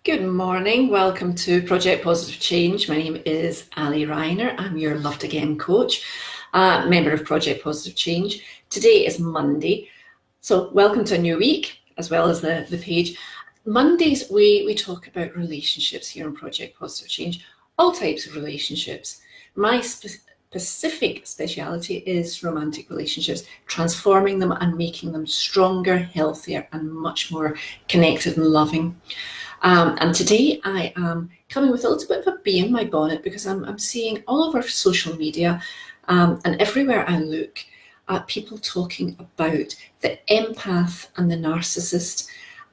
Good morning. Welcome to Project Positive Change. My name is Ali Reiner. I'm your Loved Again coach, member of Project Positive Change. Today is Monday, so welcome to a new week as well as the page. Mondays we talk about relationships here on Project Positive Change, all types of relationships. My specific speciality is romantic relationships, transforming them and making them stronger, healthier, and much more connected and loving. And today I am coming with a little bit of a bee in my bonnet because I'm seeing all over social media and everywhere I look at people talking about the empath and the narcissist,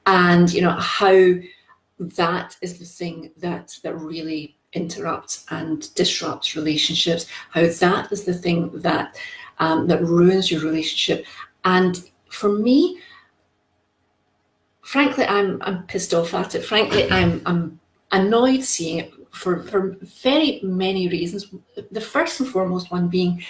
and how that is the thing that really interrupts and disrupts relationships, how that is the thing that ruins your relationship. And for me, frankly, I'm pissed off at it. Frankly, I'm annoyed seeing it for very many reasons. The first and foremost one being,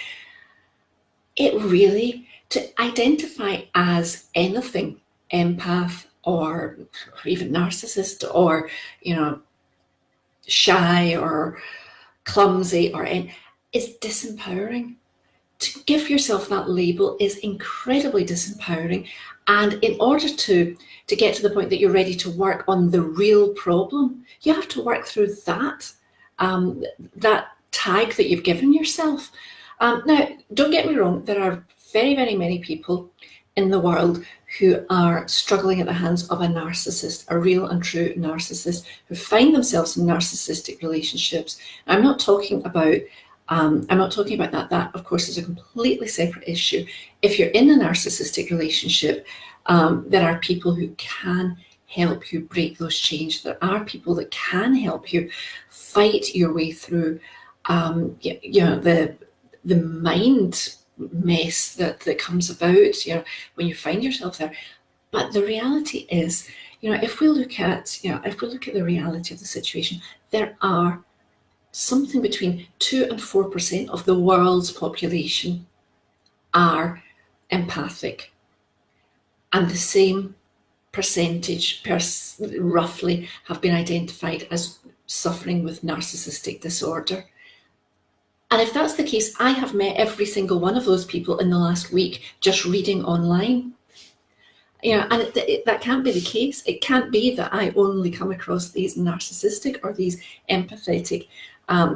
it really, to identify as anything, empath or even narcissist or, shy or clumsy is disempowering. To give yourself that label is incredibly disempowering. And in order to get to the point that you're ready to work on the real problem, you have to work through that tag that you've given yourself. Now, don't get me wrong, there are very, very many people in the world who are struggling at the hands of a narcissist, a real and true narcissist, who find themselves in narcissistic relationships. I'm not talking about that. That, of course, is a completely separate issue. If you're in a narcissistic relationship, there are people who can help you break those chains. There are people that can help you fight your way through, the mind mess that comes about, when you find yourself there. But the reality is, if we look at the reality of the situation, there are something between 2 and 4% of the world's population are empathic, and the same percentage roughly have been identified as suffering with narcissistic disorder. And if that's the case, I have met every single one of those people in the last week just reading online. And that can't be the case. It can't be that I only come across these narcissistic or these empathetic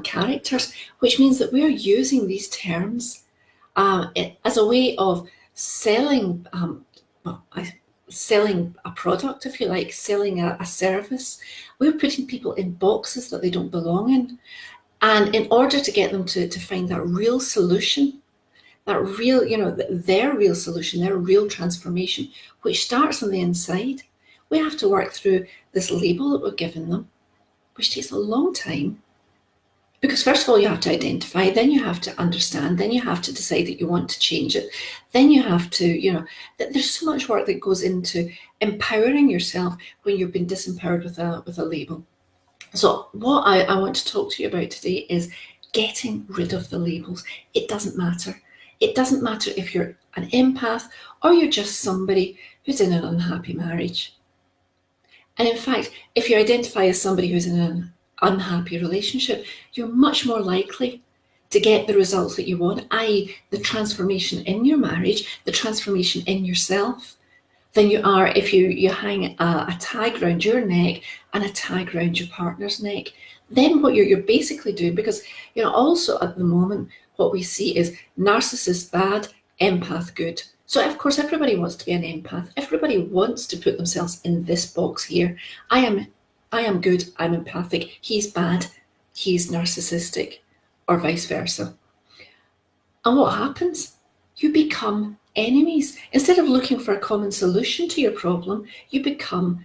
characters, which means that we are using these terms as a way of selling, selling a product, if you like, selling a service. We're putting people in boxes that they don't belong in. And in order to get them to find that real solution, that real, their real solution, their real transformation, which starts on the inside, we have to work through this label that we've given them, which takes a long time. Because first of all, you have to identify, then you have to understand, then you have to decide that you want to change it. Then you have to, there's so much work that goes into empowering yourself when you've been disempowered with a label. So what I want to talk to you about today is getting rid of the labels. It doesn't matter. It doesn't matter if you're an empath or you're just somebody who's in an unhappy marriage. And in fact, if you identify as somebody who's in an unhappy relationship, you're much more likely to get the results that you want, i.e. the transformation in your marriage, the transformation in yourself, than you are if you hang a tag around your neck and a tag around your partner's neck. Then what you're basically doing, because also at the moment what we see is narcissist bad, empath good. So of course everybody wants to be an empath. Everybody wants to put themselves in this box here. I am good, I'm empathic, he's bad, he's narcissistic, or vice versa. And what happens? You become enemies. Instead of looking for a common solution to your problem, you become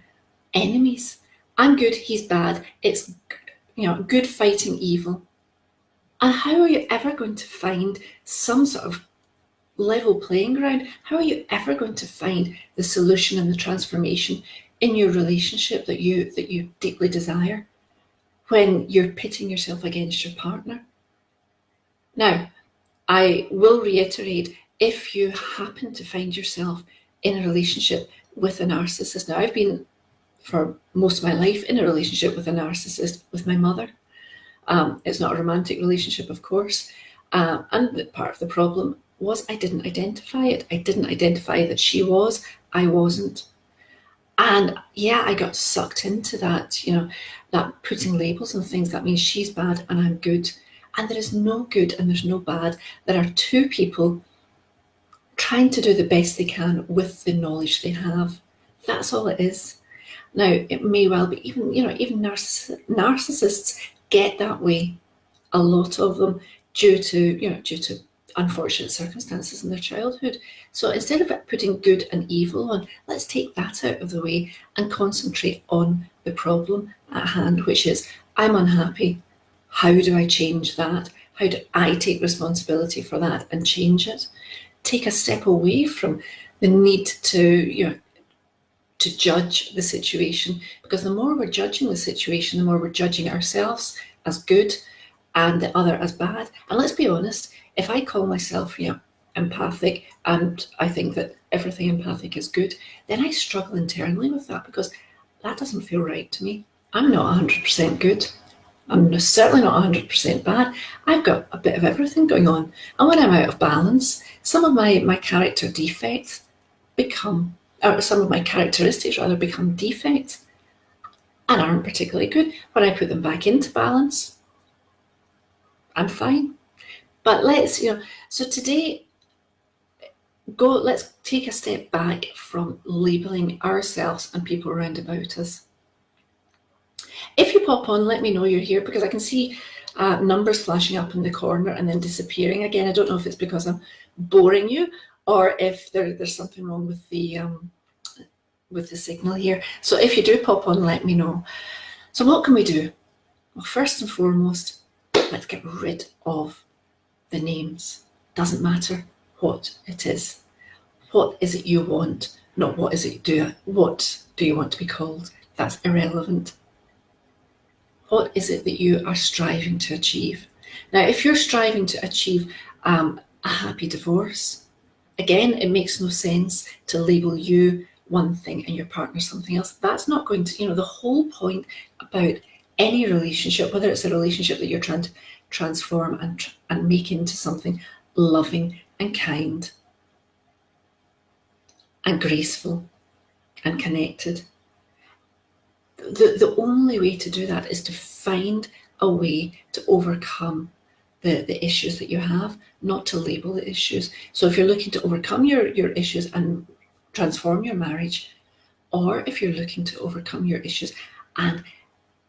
enemies. I'm good, he's bad. It's good fighting evil. And how are you ever going to find some sort of level playing ground? How are you ever going to find the solution and the transformation in your relationship that you deeply desire when you're pitting yourself against your partner? Now, I will reiterate, if you happen to find yourself in a relationship with a narcissist, now I've been for most of my life in a relationship with a narcissist, with my mother. It's not a romantic relationship, of course. And part of the problem was I didn't identify it. I didn't identify that she was, I wasn't. And yeah, I got sucked into that, that putting labels on things. That means she's bad and I'm good. And there is no good and there's no bad. There are two people trying to do the best they can with the knowledge they have. That's all it is. Now, it may well be even narcissists get that way. A lot of them due to unfortunate circumstances in their childhood. So instead of putting good and evil on, let's take that out of the way and concentrate on the problem at hand, which is, I'm unhappy. How do I change that? How do I take responsibility for that and change it? Take a step away from the need to judge the situation, because the more we're judging the situation, the more we're judging ourselves as good and the other as bad. And let's be honest, if I call myself empathic and I think that everything empathic is good, then I struggle internally with that, because that doesn't feel right to me. I'm not 100% good. I'm certainly not 100% bad. I've got a bit of everything going on. And when I'm out of balance, some of my character defects become, or some of my characteristics rather, become defects and aren't particularly good. When I put them back into balance, I'm fine. But so today, let's take a step back from labeling ourselves and people around about us. If you pop on, let me know you're here, because I can see numbers flashing up in the corner and then disappearing again. I don't know if it's because I'm boring you or if there's something wrong with the signal here. So if you do pop on, let me know. So what can we do? Well, first and foremost, let's get rid of the names. Doesn't matter what it is. What is it you want? Not what do you want to be called? That's irrelevant. What is it that you are striving to achieve? Now, if you're striving to achieve a happy divorce, again, it makes no sense to label you one thing and your partner something else. That's not going to, the whole point about any relationship, whether it's a relationship that you're trying to transform and make into something loving and kind and graceful and connected. The only way to do that is to find a way to overcome the issues that you have, not to label the issues. So if you're looking to overcome your issues and transform your marriage, or if you're looking to overcome your issues and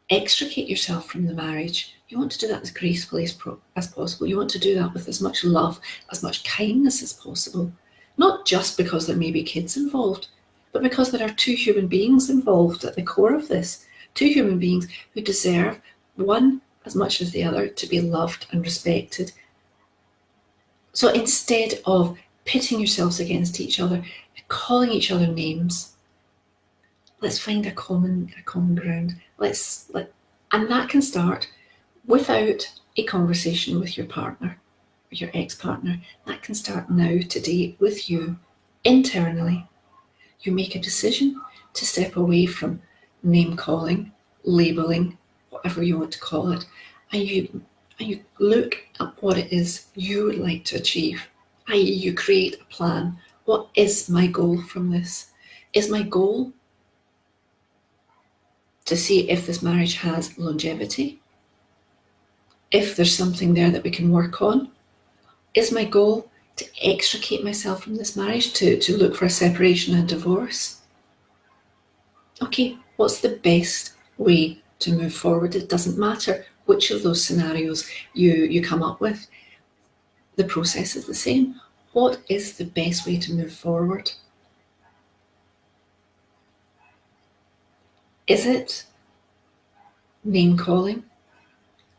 extricate yourself from the marriage, you want to do that as gracefully as possible. You want to do that with as much love, as much kindness as possible. Not just because there may be kids involved, but because there are two human beings involved at the core of this. Two human beings who deserve, one as much as the other, to be loved and respected. So instead of pitting yourselves against each other, calling each other names, let's find a common ground. And that can start without a conversation with your partner, your ex-partner. That can start now, today, with you, internally. You make a decision to step away from name calling, labeling, whatever you want to call it, and you look at what it is you would like to achieve, i.e. you create a plan. What is my goal from this? Is my goal to see if this marriage has longevity? If there's something there that we can work on? Is my goal to extricate myself from this marriage, to look for a separation and divorce? Okay, what's the best way to move forward? It doesn't matter which of those scenarios you come up with. The process is the same. What is the best way to move forward? Is it name calling?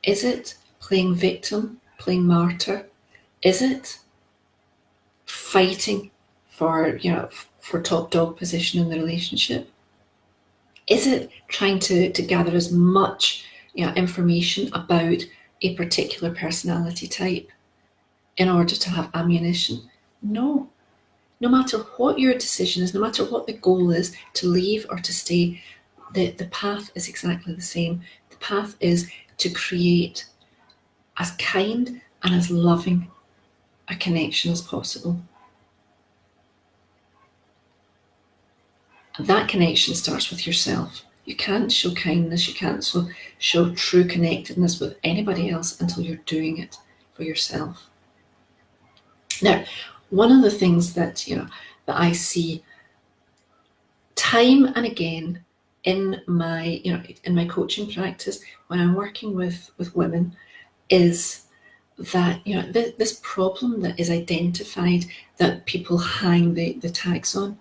Is it playing victim, playing martyr? Is it fighting for top dog position in the relationship? Is it trying to gather as much information about a particular personality type in order to have ammunition? No. No matter what your decision is, no matter what the goal is, to leave or to stay, The path is exactly the same. The path is to create as kind and as loving a connection as possible. And that connection starts with yourself. You can't show kindness, you can't show true connectedness with anybody else until you're doing it for yourself. Now, one of the things that that I see time and again in my coaching practice when I'm working with women is that this problem that is identified that people hang the tags on,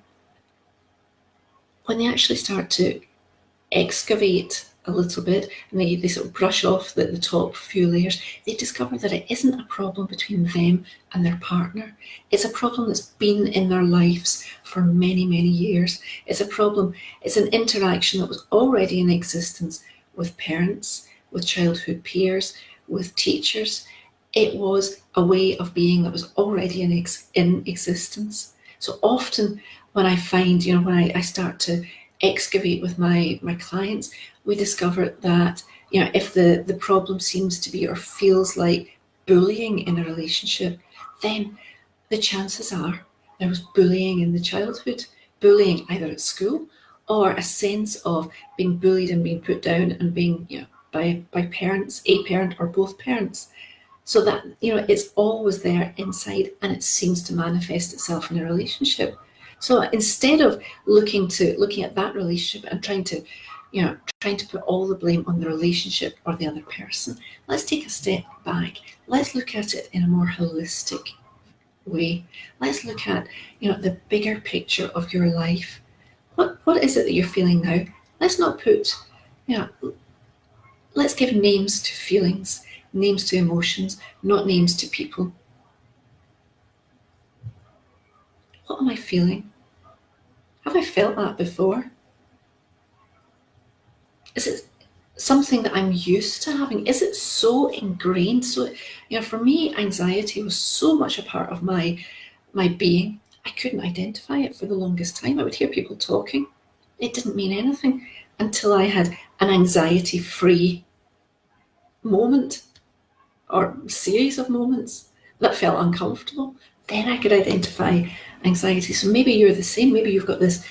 when they actually start to excavate a little bit and they sort of brush off the top few layers, they discover that it isn't a problem between them and their partner. It's a problem that's been in their lives for many, many years. It's a problem, it's an interaction that was already in existence with parents, with childhood peers, with teachers. It was a way of being that was already in existence. So often when I find, when I start to excavate with my clients, we discover that if the problem seems to be or feels like bullying in a relationship, then the chances are there was bullying in the childhood, bullying either at school or a sense of being bullied and being put down and being by parents, a parent or both parents. So that it's always there inside and it seems to manifest itself in a relationship. So instead of looking at that relationship and trying to put all the blame on the relationship or the other person, let's take a step back. Let's look at it in a more holistic way. Let's look at the bigger picture of your life. What is it that you're feeling now? Let's not put let's give names to feelings, names to emotions, not names to people. What am I feeling? Have I felt that before? Is it something that I'm used to having? Is it so ingrained? So, for me, anxiety was so much a part of my being. I couldn't identify it for the longest time. I would hear people talking. It didn't mean anything until I had an anxiety-free moment or series of moments that felt uncomfortable. Then I could identify anxiety. So maybe you're the same. Maybe you've got this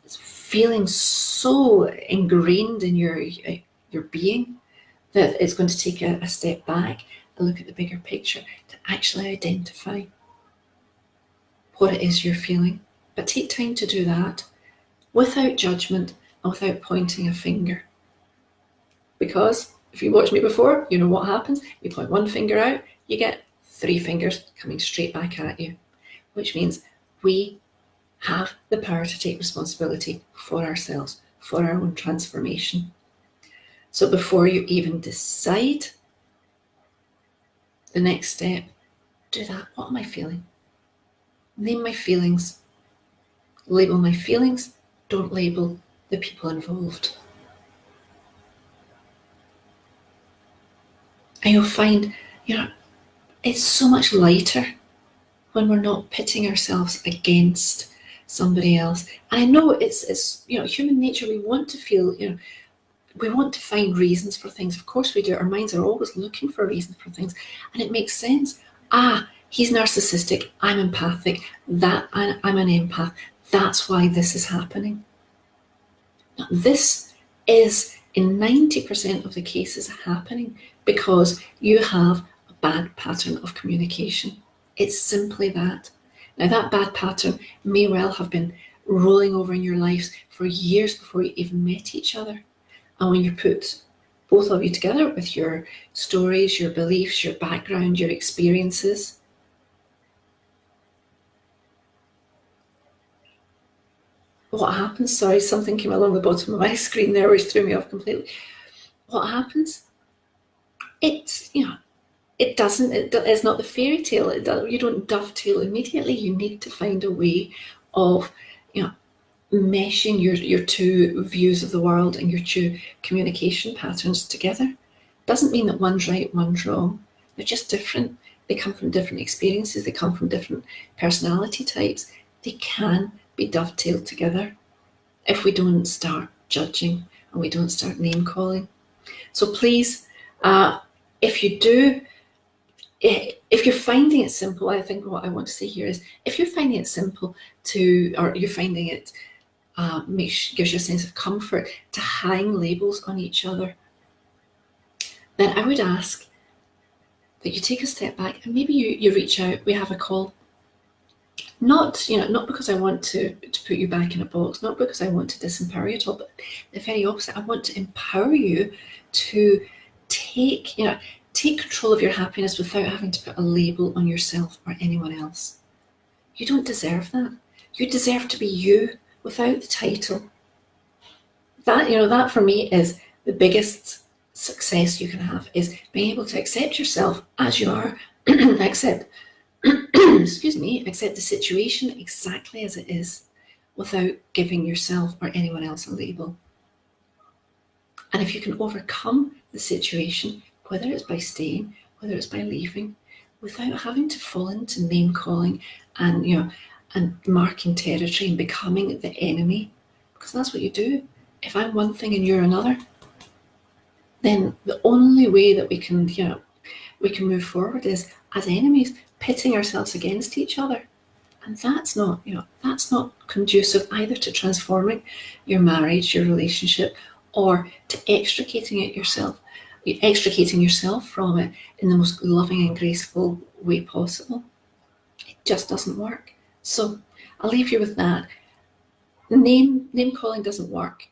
feeling so ingrained in your being that it's going to take a step back and look at the bigger picture to actually identify what it is you're feeling. But take time to do that without judgment and without pointing a finger. Because if you watched me before, you know what happens. You point one finger out, you get 3 fingers coming straight back at you, which means we have the power to take responsibility for ourselves, for our own transformation. So before you even decide the next step, do that. What am I feeling? Name my feelings. Label my feelings. Don't label the people involved. And you'll find, it's so much lighter when we're not pitting ourselves against somebody else. And I know it's human nature. We want to feel, we want to find reasons for things. Of course we do. Our minds are always looking for reasons for things. And it makes sense. He's narcissistic. I'm empathic. I'm an empath. That's why this is happening. Now, this is in 90% of the cases happening because you have a bad pattern of communication. It's simply that. Now, that bad pattern may well have been rolling over in your lives for years before you even met each other. And when you put both of you together with your stories, your beliefs, your background, your experiences, what happens? Sorry, something came along the bottom of my screen there which threw me off completely. What happens? It's not the fairy tale. You don't dovetail immediately. You need to find a way of meshing your two views of the world and your two communication patterns together. Doesn't mean that one's right, one's wrong. They're just different. They come from different experiences. They come from different personality types. They can be dovetailed together if we don't start judging and we don't start name calling. So please, if you're finding it simple, I think what I want to say here is, if you're finding it simple or you're finding it gives you a sense of comfort to hang labels on each other, then I would ask that you take a step back and maybe you reach out, we have a call. Not because I want to put you back in a box, not because I want to disempower you at all, but the very opposite. I want to empower you to take control of your happiness without having to put a label on yourself or anyone else. You don't deserve that. You deserve to be you without the title. That for me is the biggest success you can have, is being able to accept yourself as you are, accept the situation exactly as it is, without giving yourself or anyone else a label. And if you can overcome the situation, whether it's by staying, whether it's by leaving, without having to fall into name calling and marking territory and becoming the enemy, because that's what you do. If I'm one thing and you're another, then the only way that we can move forward is as enemies, pitting ourselves against each other. And that's not conducive either to transforming your marriage, your relationship, or to extricating yourself from it in the most loving and graceful way possible. It just doesn't work. So I'll leave you with that. Name calling doesn't work.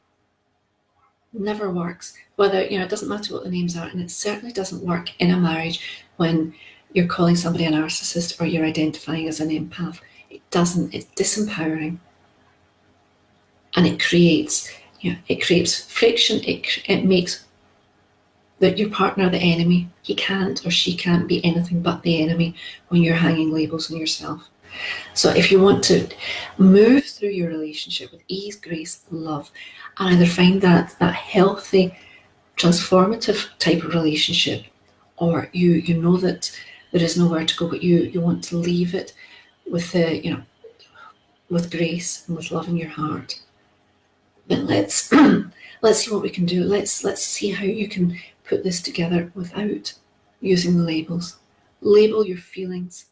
Never works. Whether, it doesn't matter what the names are, and it certainly doesn't work in a marriage when you're calling somebody a narcissist or you're identifying as an empath. It doesn't. It's disempowering, and it creates friction. It makes your partner the enemy. He can't or she can't be anything but the enemy when you're hanging labels on yourself. So if you want to move through your relationship with ease, grace, love, and either find that healthy, transformative type of relationship, or you know that there is nowhere to go, but you want to leave it with with grace and with love in your heart, then let's see what we can do. Let's see how you can put this together without using the labels. Label your feelings,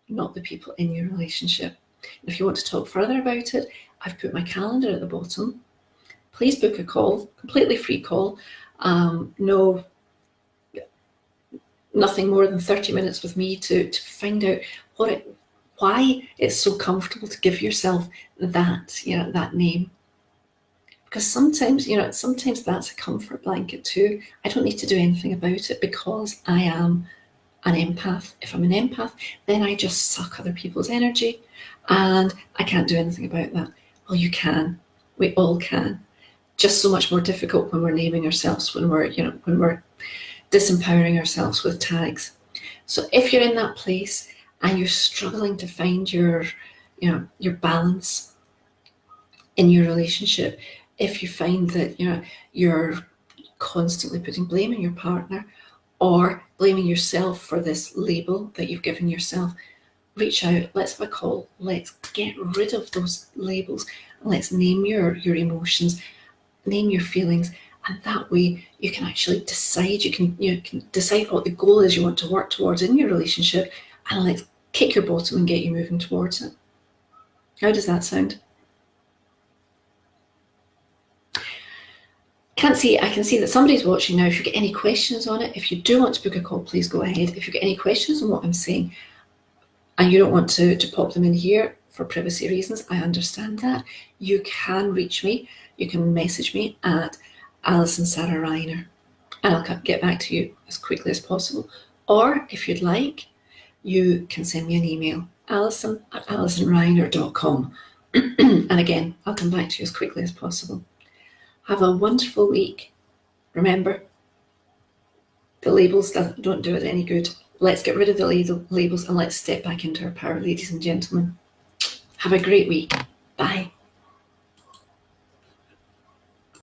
not the people in your relationship. If you want to talk further about it, I've put my calendar at the bottom. Please book a call, completely free call. Nothing more than 30 minutes with me to find out why it's so comfortable to give yourself that name. Because sometimes that's a comfort blanket too. I don't need to do anything about it because I am an empath. If I'm an empath, then I just suck other people's energy and I can't do anything about that. Well, you can. We all can. Just so much more difficult when we're naming ourselves, when we're disempowering ourselves with tags. So if you're in that place and you're struggling to find your balance in your relationship, if you find that you're constantly putting blame on your partner or blaming yourself for this label that you've given yourself, reach out, let's have a call, let's get rid of those labels, let's name your emotions, name your feelings, and that way you can actually decide, you can decide what the goal is you want to work towards in your relationship, and let's kick your bottom and get you moving towards it. How does that sound? I can see that somebody's watching now. If you get any questions on it, if you do want to book a call, please go ahead. If you get any questions on what I'm saying and you don't want to pop them in here for privacy reasons, I understand that. You can reach me. You can message me at Alison Sarah Reiner and I'll get back to you as quickly as possible. Or if you'd like, you can send me an email, alison@alisonreiner.com. And again, I'll come back to you as quickly as possible. Have a wonderful week. Remember, the labels don't do it any good. Let's get rid of the labels and let's step back into our power, ladies and gentlemen. Have a great week. Bye.